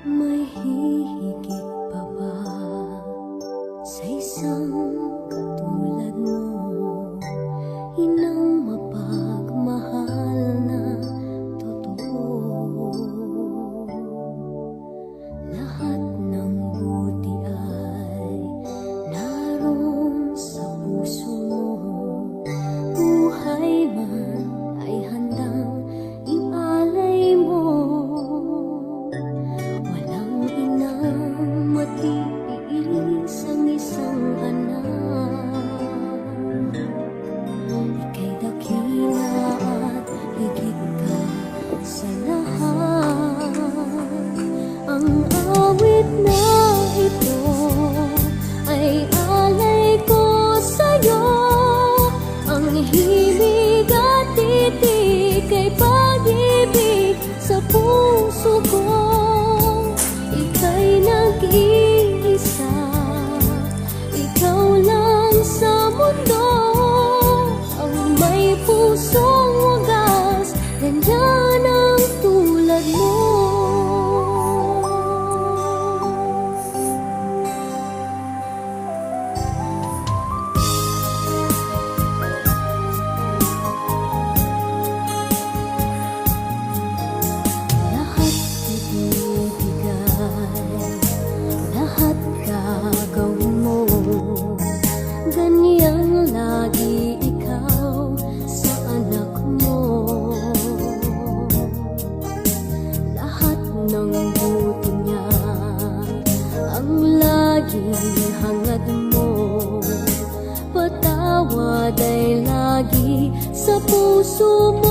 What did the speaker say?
May hihigit pa ba sa isang katulad mo? Inang mapagmahal na totoo. Lahat ng buti ay naroon sa puso mo. Buhay man ay handang ialay mo. Matiis ang isang anak. Ika'y dakila at higit ka sa lahat. Ang awit na ito ay alay ko sa'yo. Ang himig at titik ay pag-ibig sa puso ko. Ika'y nag-iisa, ikaw lang sa mundo. Ang may pusong wagas, nandyan ang tulad mo. Lahat gagawin mo, ganyang lagi ikaw sa anak mo. Lahat ng buti niya ang laging hangad mo. Patawad ay lagi sa puso mo.